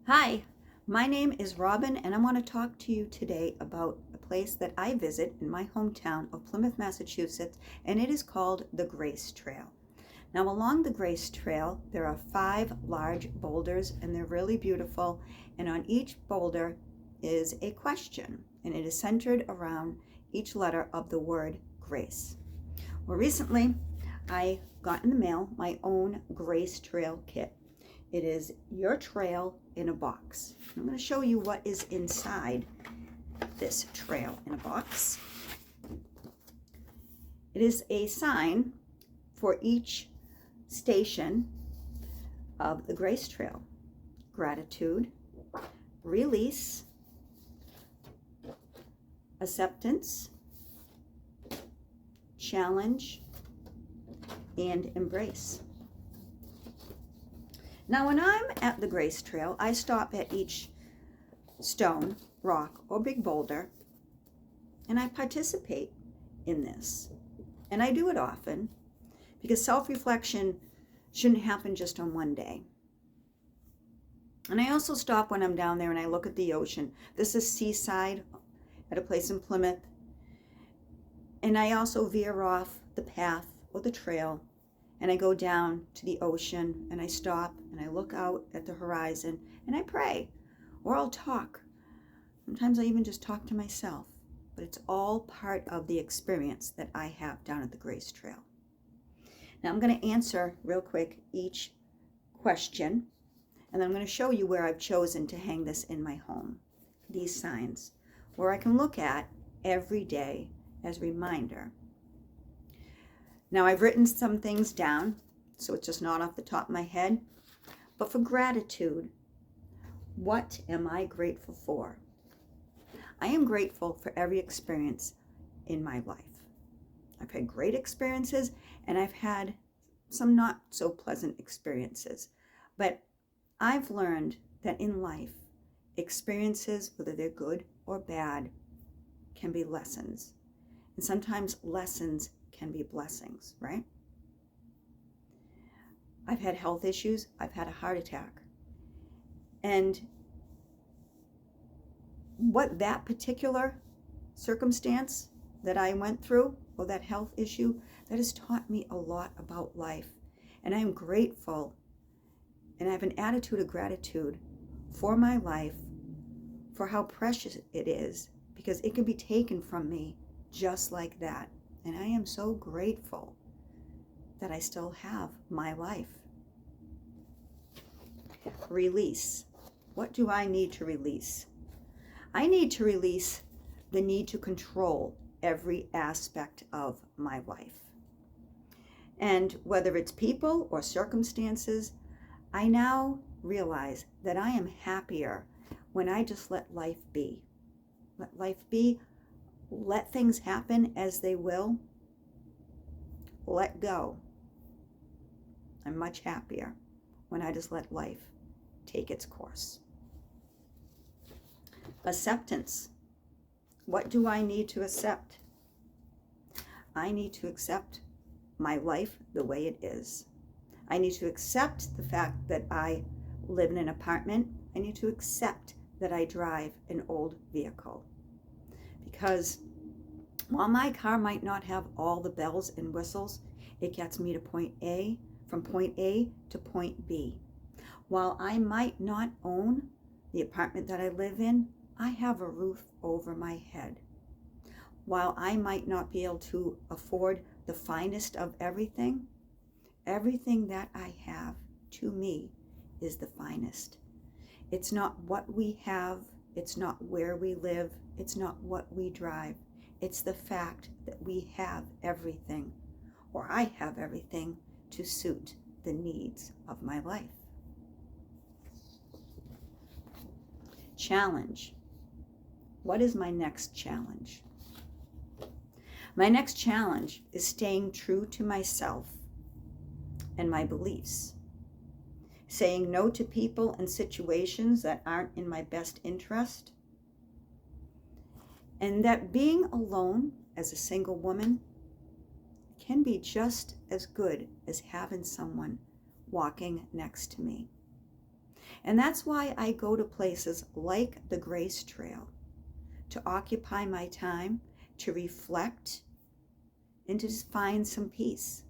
Hi, my name is Robin, and I want to talk to you today about a place that I visit in my hometown of Plymouth, Massachusetts, and it is called the Grace Trail. Now, along the Grace Trail, there are 5 large boulders, and they're really beautiful, and on each boulder is a question, and it is centered around each letter of the word grace. Well, recently, I got in the mail my own Grace Trail kit. It is your trail in a box. I'm going to show you what is inside this trail in a box. It is a sign for each station of the Grace Trail: gratitude, release, acceptance, challenge, and embrace. Now, when I'm at the Grace Trail, I stop at each stone, rock, or big boulder, and I participate in this. And I do it often because self-reflection shouldn't happen just on one day. And I also stop when I'm down there and I look at the ocean. This is Seaside at a place in Plymouth. And I also veer off the path or the trail, and I go down to the ocean, and I stop and I look out at the horizon and I pray, or I'll talk. Sometimes I even just talk to myself, but it's all part of the experience that I have down at the Grace Trail. Now I'm going to answer real quick each question, and then I'm going to show you where I've chosen to hang this in my home. These signs, where I can look at every day as a reminder. Now, I've written some things down, so it's just not off the top of my head. But for gratitude, what am I grateful for? I am grateful for every experience in my life. I've had great experiences, and I've had some not so pleasant experiences. But I've learned that in life, experiences, whether they're good or bad, can be lessons. And sometimes lessons can be blessings, right? I've had health issues. I've had a heart attack. And what that particular circumstance that I went through, or that health issue, that has taught me a lot about life. And I am grateful, and I have an attitude of gratitude for my life, for how precious it is, because it can be taken from me just like that. And I am so grateful that I still have my life. Release. What do I need to release? I need to release the need to control every aspect of my life. And whether it's people or circumstances, I now realize that I am happier when I just let life be. Let life be. Let things happen as they will. Let go. I'm much happier when I just let life take its course. Acceptance. What do I need to accept? I need to accept my life the way it is. I need to accept the fact that I live in an apartment. I need to accept that I drive an old vehicle. Because while my car might not have all the bells and whistles, it gets me to point A, from point A to point B. While I might not own the apartment that I live in, I have a roof over my head. While I might not be able to afford the finest of everything, everything that I have, to me, is the finest. It's not what we have, it's not where we live, it's not what we drive. It's the fact that we have everything, or I have everything, to suit the needs of my life. Challenge. What is my next challenge? My next challenge is staying true to myself and my beliefs. Saying no to people and situations that aren't in my best interest. And that being alone as a single woman can be just as good as having someone walking next to me. And that's why I go to places like the Grace Trail, to occupy my time, to reflect, and to just find some peace.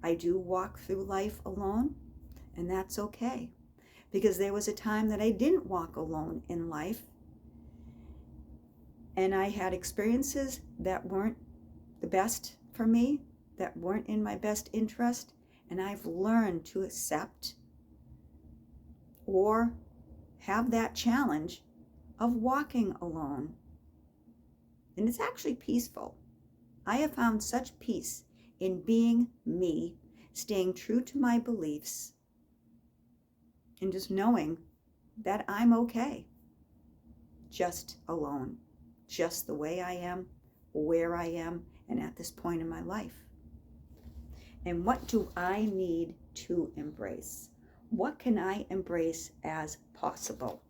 I do walk through life alone, and that's okay, because there was a time that I didn't walk alone in life, and I had experiences that weren't the best for me, that weren't in my best interest, and I've learned to accept or have that challenge of walking alone. And it's actually peaceful. I have found such peace in being me, staying true to my beliefs, and just knowing that I'm okay, just alone, just the way I am, where I am, and at this point in my life. And what do I need to embrace? What can I embrace as possible?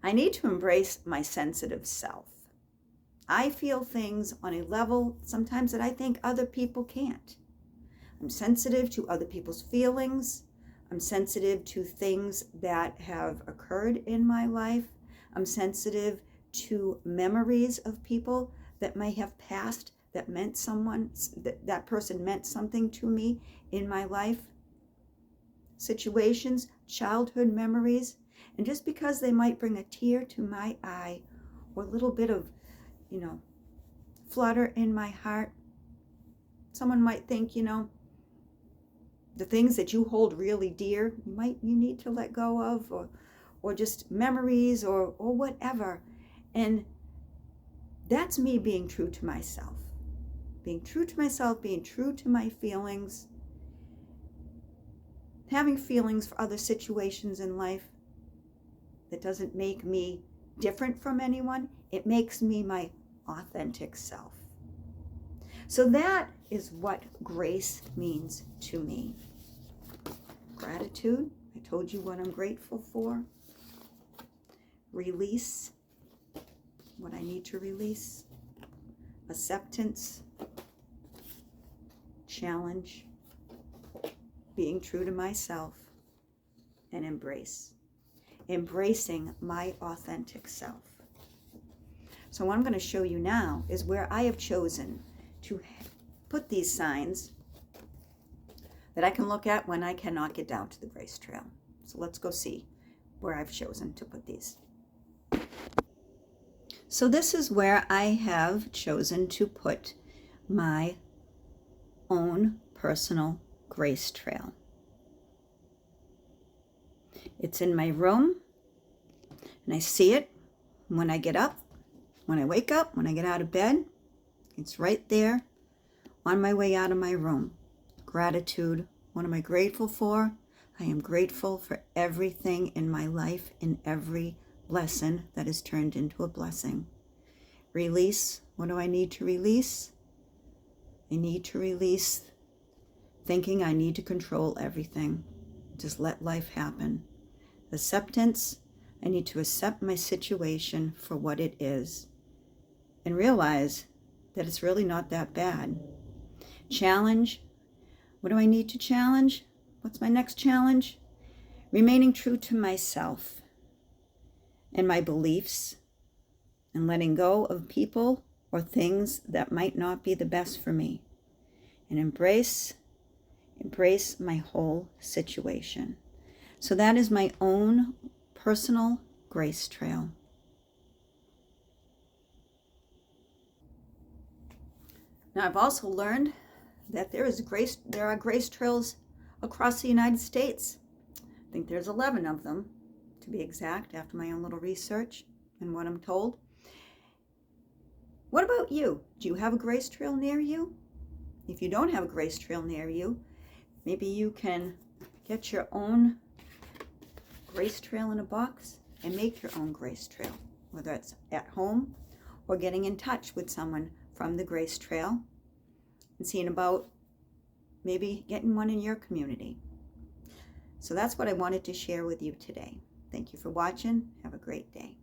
I need to embrace my sensitive self. I feel things on a level sometimes that I think other people can't. I'm sensitive to other people's feelings. I'm sensitive to things that have occurred in my life. I'm sensitive to memories of people that may have passed, that meant that person meant something to me in my life. Situations, childhood memories, and just because they might bring a tear to my eye or a little bit of, flutter in my heart, someone might think, the things that you hold really dear, you need to let go of, or just memories or whatever. And that's me being true to myself. Being true to myself, being true to my feelings, having feelings for other situations in life. That doesn't make me different from anyone. It makes me my authentic self. So that is what grace means to me. Gratitude, I told you what I'm grateful for. Release, what I need to release. Acceptance, challenge, being true to myself, and embrace. Embracing my authentic self. So what I'm going to show you now is where I have chosen to put these signs that I can look at when I cannot get down to the Grace Trail. So let's go see where I've chosen to put these. So this is where I have chosen to put my own personal Grace Trail. It's in my room, and I see it when I get up, when I wake up, when I get out of bed. It's right there on my way out of my room. Gratitude. What am I grateful for? I am grateful for everything in my life, in every lesson that is turned into a blessing. Release. What do I need to release? I need to release thinking I need to control everything. Just let life happen. Acceptance. I need to accept my situation for what it is and realize that it's really not that bad. Challenge. What do I need to challenge? What's my next challenge? Remaining true to myself and my beliefs and letting go of people or things that might not be the best for me, and embrace my whole situation. So that is my own personal Grace Trail. Now I've also learned that there are Grace Trails across the United States. I think there's 11 of them, to be exact, after my own little research and what I'm told. What about you? Do you have a Grace Trail near you? If you don't have a Grace Trail near you, maybe you can get your own Grace Trail in a box and make your own Grace Trail, whether it's at home or getting in touch with someone from the Grace Trail and seeing about maybe getting one in your community. So that's what I wanted to share with you today. Thank you for watching. Have a great day.